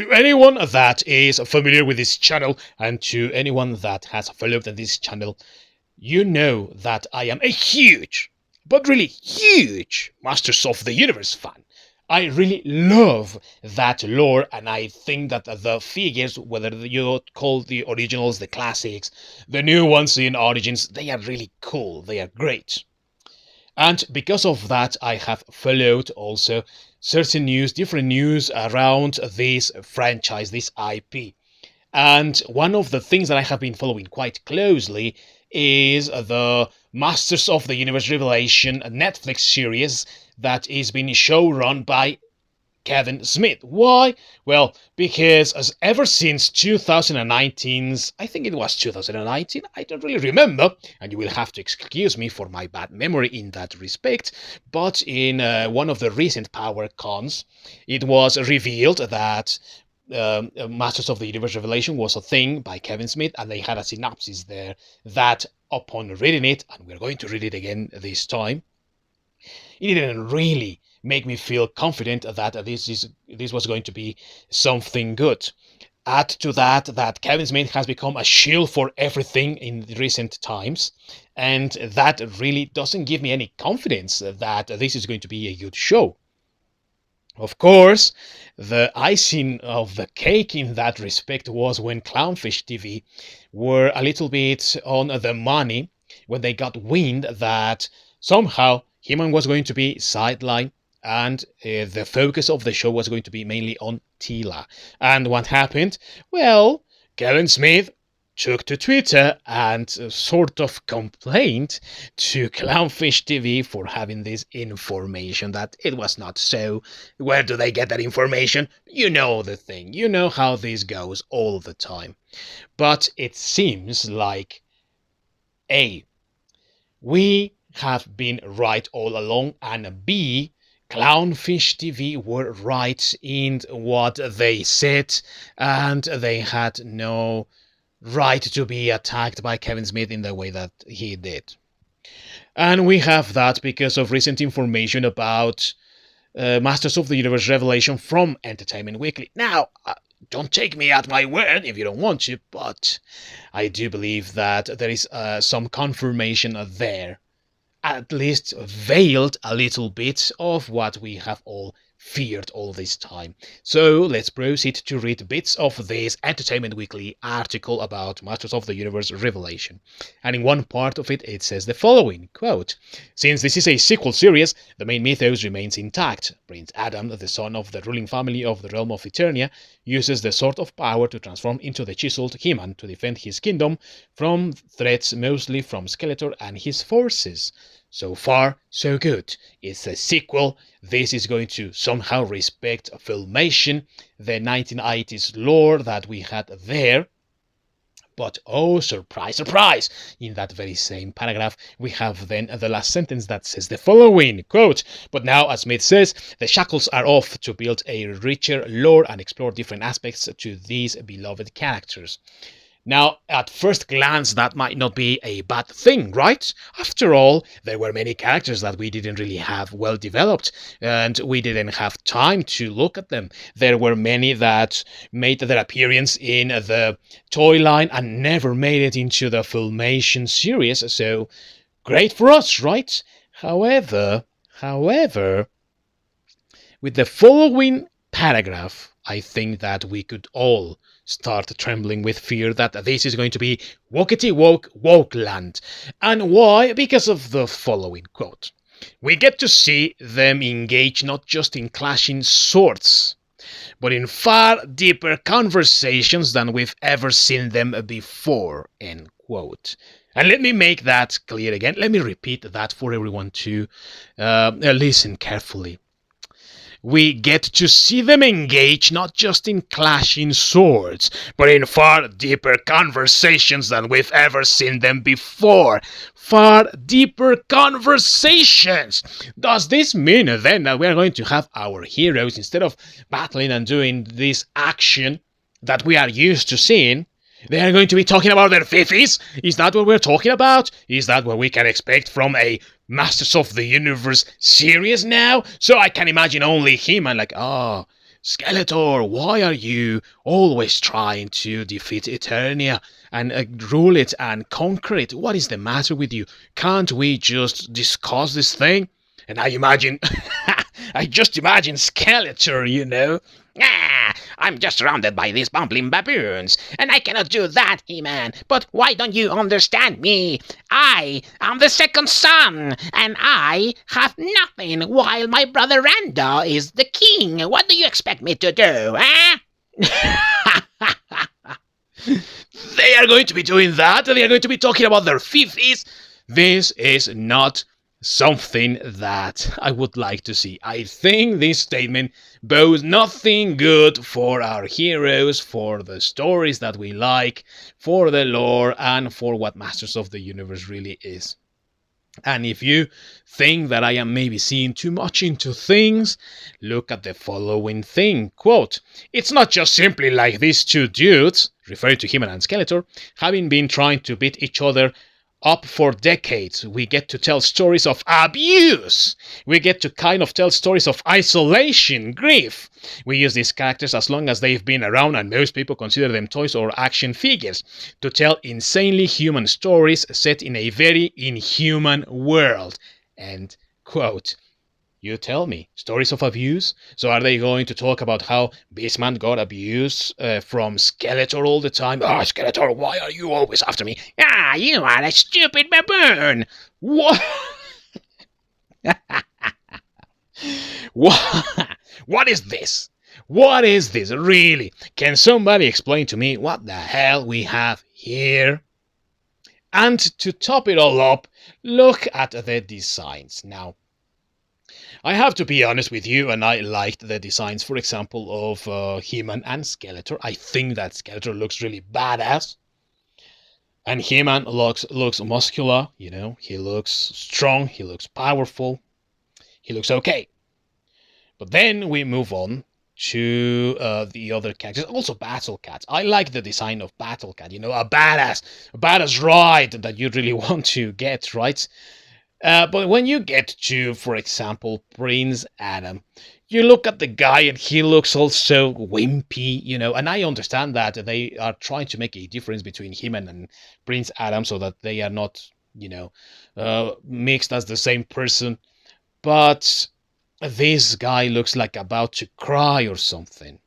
To anyone that is familiar with this channel, and to anyone that has followed this channel, you know that I am a huge, but really huge, Masters of the Universe fan. I really love that lore, and I think that the figures, whether you call the originals, the classics, the new ones in Origins, they are really cool, they are great. And because of that, I have followed also certain news, different news around this franchise, this IP. And one of the things that I have been following quite closely is the Masters of the Universe Revelation Netflix series that is being showrun by Kevin Smith. Why? Well, because ever since 2019's, I think it was 2019, I don't really remember, and you will have to excuse me for my bad memory in that respect, but in one of the recent Power Cons, it was revealed that Masters of the Universe Revelation was a thing by Kevin Smith, and they had a synopsis there that, upon reading it, and we're going to read it again this time, it didn't really make me feel confident that this was going to be something good. Add to that Kevin Smith has become a shield for everything in recent times, and that really doesn't give me any confidence that this is going to be a good show. Of course, the icing of the cake in that respect was when Clownfish TV were a little bit on the money when they got wind that somehow He-Man was going to be sidelined, and the focus of the show was going to be mainly on Teela. And what happened? Well, Kevin Smith took to Twitter and sort of complained to Clownfish TV for having this information that it was not so. Where do they get that information? You know the thing. You know how this goes all the time. But it seems like A, we have been right all along, and B, Clownfish TV were right in what they said, and they had no right to be attacked by Kevin Smith in the way that he did. And we have that because of recent information about Masters of the Universe Revelation from Entertainment Weekly. Now, don't take me at my word if you don't want to, but I do believe that there is some confirmation there, at least veiled a little bit of what we have all feared all this time. So let's proceed to read bits of this Entertainment Weekly article about Masters of the Universe Revelation. And in one part of it, it says the following, quote, "Since this is a sequel series, the main mythos remains intact. Prince Adam, the son of the ruling family of the realm of Eternia, uses the Sword of Power to transform into the chiseled He-Man to defend his kingdom from threats mostly from Skeletor and his forces. So far, so good. It's a sequel. This is going to somehow respect Filmation, the 1980s lore that we had there. But oh, surprise, surprise! In that very same paragraph, we have then the last sentence that says the following, quote, "But now, as Smith says, the shackles are off to build a richer lore and explore different aspects to these beloved characters." Now, at first glance, that might not be a bad thing, right? After all, there were many characters that we didn't really have well developed, and we didn't have time to look at them. There were many that made their appearance in the toy line and never made it into the Filmation series, so great for us, right? However, with the following paragraph, I think that we could all start trembling with fear that this is going to be wokety woke land. And why? Because of the following quote. "We get to see them engage not just in clashing swords, but in far deeper conversations than we've ever seen them before," end quote. And let me make that clear again. Let me repeat that for everyone to listen carefully. We get to see them engage not just in clashing swords, but in far deeper conversations than we've ever seen them before. Far deeper conversations! Does this mean then that we are going to have our heroes, instead of battling and doing this action that we are used to seeing, they are going to be talking about their fiffies? Is that what we're talking about? Is that what we can expect from a Masters of the Universe series now? So I can imagine only He-Man like, oh, Skeletor, why are you always trying to defeat Eternia and rule it and conquer it? What is the matter with you? Can't we just discuss this thing? And I imagine, I just imagine Skeletor, Ah, I'm just surrounded by these bumbling baboons, and I cannot do that, He-Man. But why don't you understand me? I am the second son, and I have nothing, while my brother Randall is the king. What do you expect me to do, They are going to be doing that. They are going to be talking about their fifties. This is not something that I would like to see. I think this statement bodes nothing good for our heroes, for the stories that we like, for the lore, and for what Masters of the Universe really is. And if you think that I am maybe seeing too much into things, look at the following thing. Quote, it's not just simply like these two dudes, referring to He-Man and Skeletor, having been trying to beat each other up for decades. We get to tell stories of abuse. We get to kind of tell stories of isolation, grief. We use these characters as long as they've been around, and most people consider them toys or action figures, to tell insanely human stories set in a very inhuman world. End quote. You tell me, stories of abuse? So are they going to talk about how Beastman got abuse from Skeletor all the time? Ah, Skeletor, why are you always after me? Ah, you are a stupid baboon. What? What is this? What is this, really? Can somebody explain to me what the hell we have here? And to top it all up, look at the designs. Now, I have to be honest with you, and I liked the designs, for example, of He-Man and Skeletor. I think that Skeletor looks really badass. And He-Man looks muscular, he looks strong, he looks powerful, he looks okay. But then we move on to the other characters. Also Battle Cat. I like the design of Battle Cat, a badass ride that you really want to get, right? But when you get to, for example, Prince Adam, you look at the guy and he looks also wimpy, and I understand that they are trying to make a difference between him and Prince Adam so that they are not, mixed as the same person. But this guy looks like about to cry or something.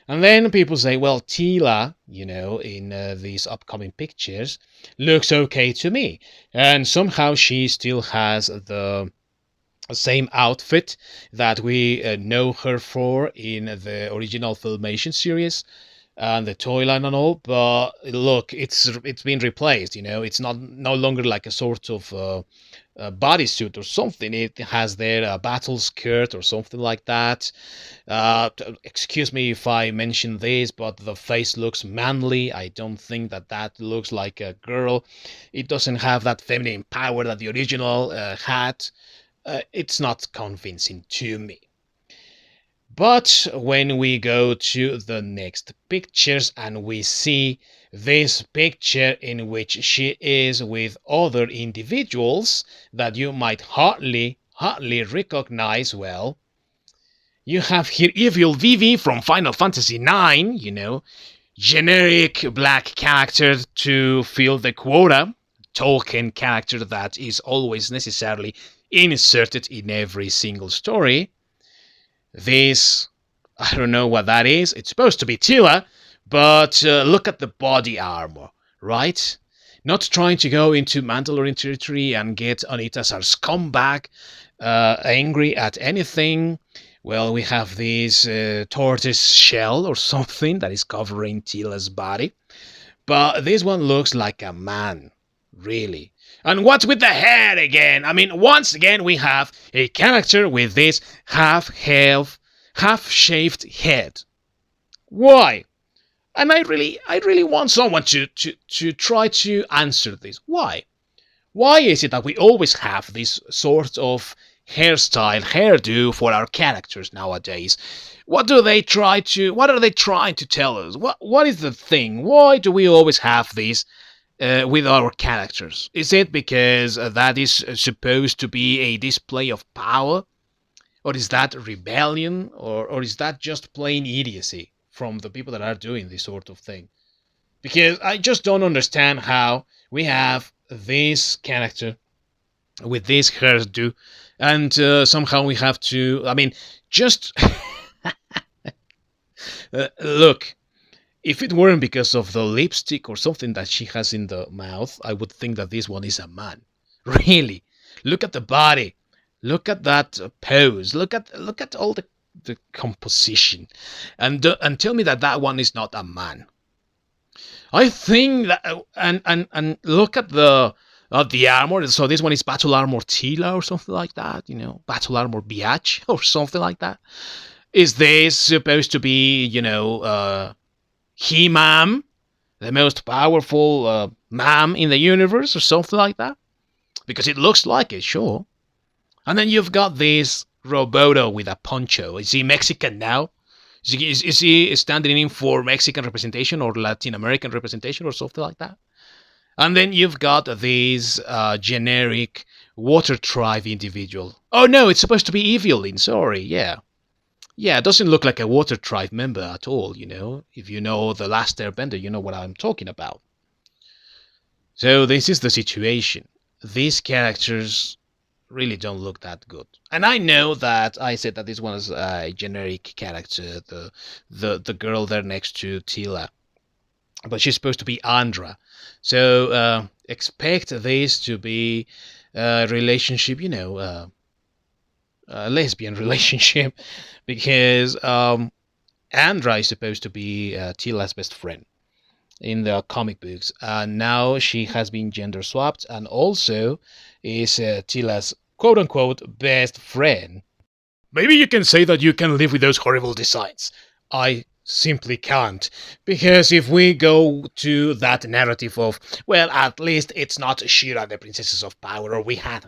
And then people say, well, Tila, in these upcoming pictures, looks okay to me. And somehow she still has the same outfit that we know her for in the original Filmation series and the toy line and all. But look, it's been replaced, it's no longer like a sort of bodysuit or something. It has their battle skirt or something like that. Excuse me if I mention this, but the face looks manly. I don't think that looks like a girl. It doesn't have that feminine power that the original had. It's not convincing to me. But when we go to the next pictures and we see this picture in which she is with other individuals that you might hardly recognize, well, you have here Evil Vivi from Final Fantasy IX, generic black character to fill the quota, Tolkien character that is always necessarily inserted in every single story. This, I don't know what that is. It's supposed to be Tila, but look at the body armor, right? Not trying to go into Mandalorian territory and get Anitas our scumbag angry at anything. Well, we have this tortoise shell or something that is covering Tila's body. But this one looks like a man, really. And what's with the hair again? I mean, once again, we have a character with this half-shaved head. Why? And I really want someone to try to answer this. Why? Why is it that we always have this sort of hairdo for our characters nowadays? What are they trying to tell us? What is the thing? Why do we always have this with our characters? Is it because that is supposed to be a display of power? Or is that rebellion? Or is that just plain idiocy from the people that are doing this sort of thing? Because I just don't understand how we have this character with this hairdo, and somehow we have to. I mean, just look. If it weren't because of the lipstick or something that she has in the mouth, I would think that this one is a man. Really, look at the body, look at that pose, look at all the composition, and tell me that that one is not a man. I think that, and look at the armor. So this one is battle armor Tila or something like that. Battle armor Biatch or something like that. Is this supposed to be, He-Man, the most powerful man in the universe or something like that? Because it looks like it, sure. And then you've got this Roboto with a poncho. Is he Mexican now? Is he standing in for Mexican representation or Latin American representation or something like that? And then you've got this generic water tribe individual. Oh no, it's supposed to be Evelyn. Sorry, yeah. Yeah, it doesn't look like a water tribe member at all, If you know The Last Airbender, you know what I'm talking about. So this is the situation. These characters really don't look that good. And I know that I said that this one is a generic character, the girl there next to Tila, but she's supposed to be Andra. So expect this to be a relationship, a lesbian relationship, because Andra is supposed to be Tila's best friend in the comic books. Now she has been gender swapped and also is Tila's quote unquote best friend. Maybe you can say that you can live with those horrible designs. I simply can't. Because if we go to that narrative of, well, at least it's not Shira, the Princesses of Power, or we had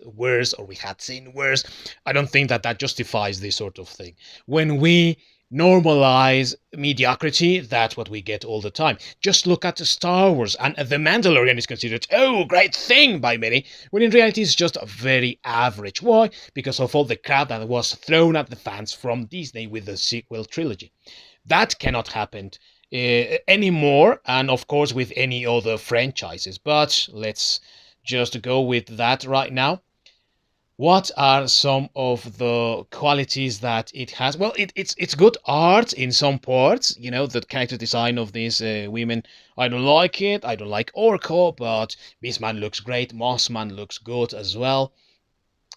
worse, or we had seen worse, I don't think that that justifies this sort of thing. When we normalize mediocrity, that's what we get all the time. Just look at Star Wars, and The Mandalorian is considered, oh, great thing by many, when in reality it's just very average. Why? Because of all the crap that was thrown at the fans from Disney with the sequel trilogy. That cannot happen anymore, and of course with any other franchises. But let's just go with that right now. What are some of the qualities that it has? Well, it's good art in some parts. The character design of these women. I don't like it. I don't like Orko, but Beastman looks great. Mossman looks good as well.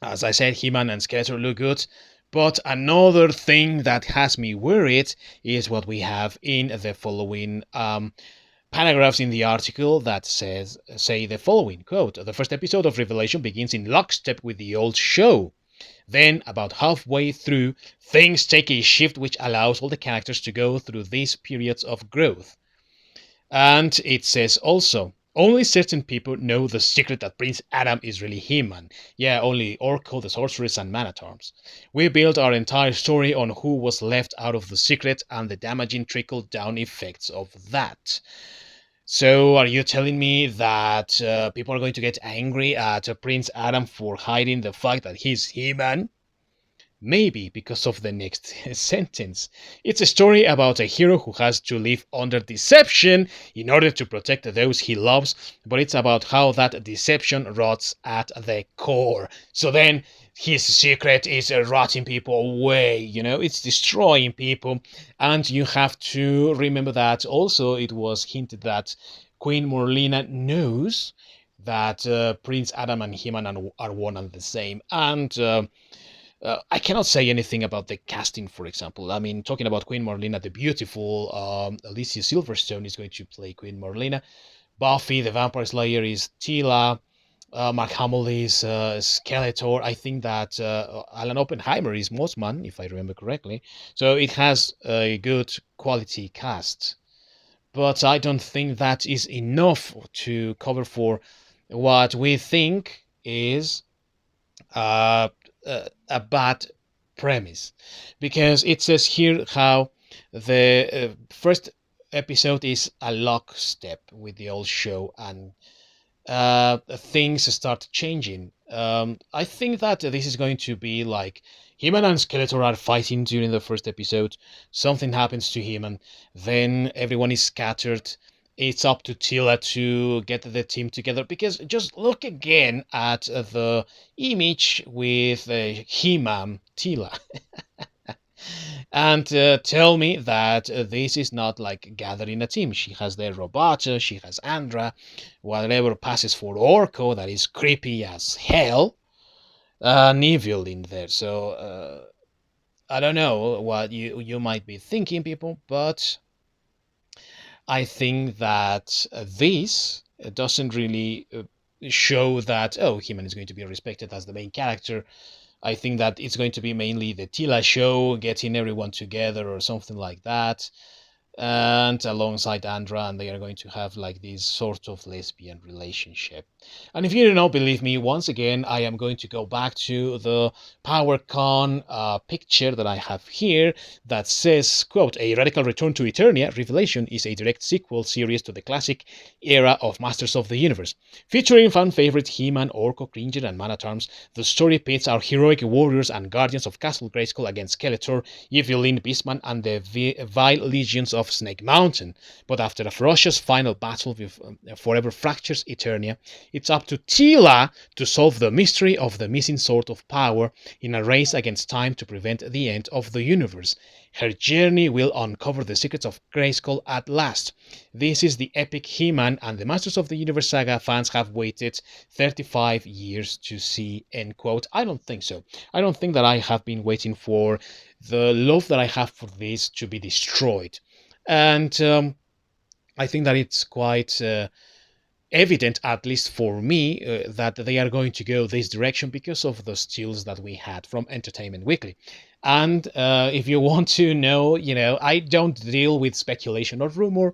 As I said, He-Man and Skeletor look good. But another thing that has me worried is what we have in the following paragraphs in the article that say the following quote: the first episode of Revelation begins in lockstep with the old show. Then, about halfway through, things take a shift which allows all the characters to go through these periods of growth. And it says also, only certain people know the secret that Prince Adam is really He-Man. Yeah, only Orko, the sorceress, and Man-at-Arms. We built our entire story on who was left out of the secret and the damaging trickle-down effects of that. So, are you telling me that people are going to get angry at Prince Adam for hiding the fact that he's He-Man? Maybe because of the next sentence. It's a story about a hero who has to live under deception in order to protect those he loves, but it's about how that deception rots at the core. So then his secret is rotting people away, it's destroying people. And you have to remember that also it was hinted that Queen Morlina knows that Prince Adam and He-Man are one and the same. And I cannot say anything about the casting, for example. I mean, talking about Queen Marlena the Beautiful, Alicia Silverstone is going to play Queen Marlena. Buffy the Vampire Slayer is Tila. Mark Hamill is Skeletor. I think that Alan Oppenheimer is Mothman, if I remember correctly. So it has a good quality cast. But I don't think that is enough to cover for what we think is uh, a bad premise, because it says here how the first episode is a lockstep with the old show, and things start changing. I think that this is going to be like He-Man and Skeletor are fighting during the first episode. Something happens to He-Man. Then everyone is scattered. It's up to Tila to get the team together, because just look again at the image with He-Man, Tila, and tell me that this is not like gathering a team. She has the Robota, she has Andra, whatever passes for Orko, that is creepy as hell, Neville in there. So I don't know what you might be thinking, people, but I think that this doesn't really show that, oh, He-Man is going to be respected as the main character. I think that it's going to be mainly the Tila show, getting everyone together or something like that, and alongside Andra, and they are going to have like this sort of lesbian relationship. And if you do not believe me, once again, I am going to go back to the PowerCon picture that I have here that says, quote, "A radical return to Eternia, Revelation is a direct sequel series to the classic era of Masters of the Universe. Featuring fan favorite He-Man, Orko, Cringer, and Man-at-Arms, the story pits our heroic warriors and guardians of Castle Grayskull against Skeletor, Evelyn, Beastman, and the vile legions of Snake Mountain. But after a ferocious final battle with forever fractures Eternia, it's up to Tila to solve the mystery of the missing sword of power in a race against time to prevent the end of the universe. Her journey will uncover the secrets of Grayskull at last. This is the epic He-Man and the Masters of the Universe saga fans have waited 35 years to see," end quote. I don't think so. I don't think that I have been waiting for the love that I have for this to be destroyed. And I think that it's quite evident, at least for me, that they are going to go this direction because of the stills that we had from Entertainment Weekly. And if you want to know, I don't deal with speculation or rumor,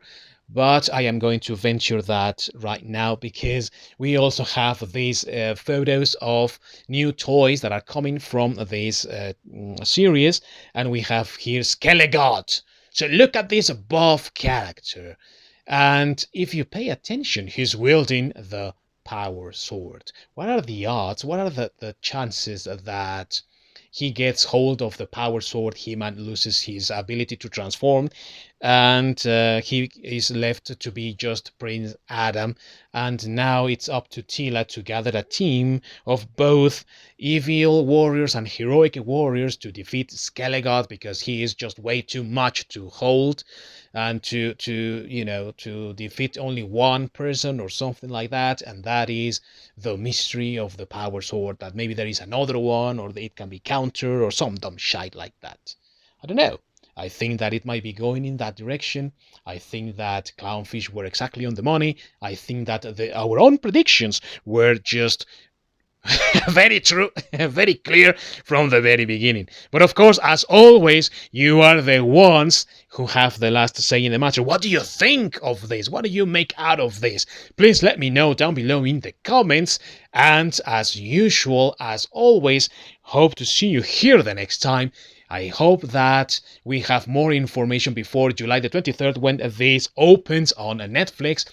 but I am going to venture that right now because we also have these photos of new toys that are coming from this series, and we have here Skelegod. So look at this buff character. And if you pay attention, he's wielding the power sword. What are the odds? What are the chances that he gets hold of the power sword, He-Man loses his ability to transform, and he is left to be just Prince Adam. And now it's up to Tila to gather a team of both evil warriors and heroic warriors to defeat Skelegod, because he is just way too much to hold, and to defeat only one person or something like that. And that is the mystery of the power sword, that maybe there is another one, or it can be counter or some dumb shite like that. I don't know. I think that it might be going in that direction. I think that Clownfish were exactly on the money. I think that our own predictions were just very true, very clear from the very beginning. But of course, as always, you are the ones who have the last say in the matter. What do you think of this? What do you make out of this? Please let me know down below in the comments. And as usual, as always, hope to see you here the next time. I hope that we have more information before July the 23rd when this opens on Netflix.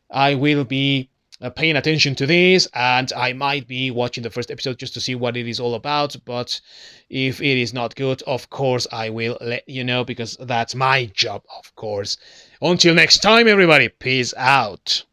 I will be paying attention to this, and I might be watching the first episode just to see what it is all about. But if it is not good, of course I will let you know, because that's my job, of course. Until next time, everybody, peace out.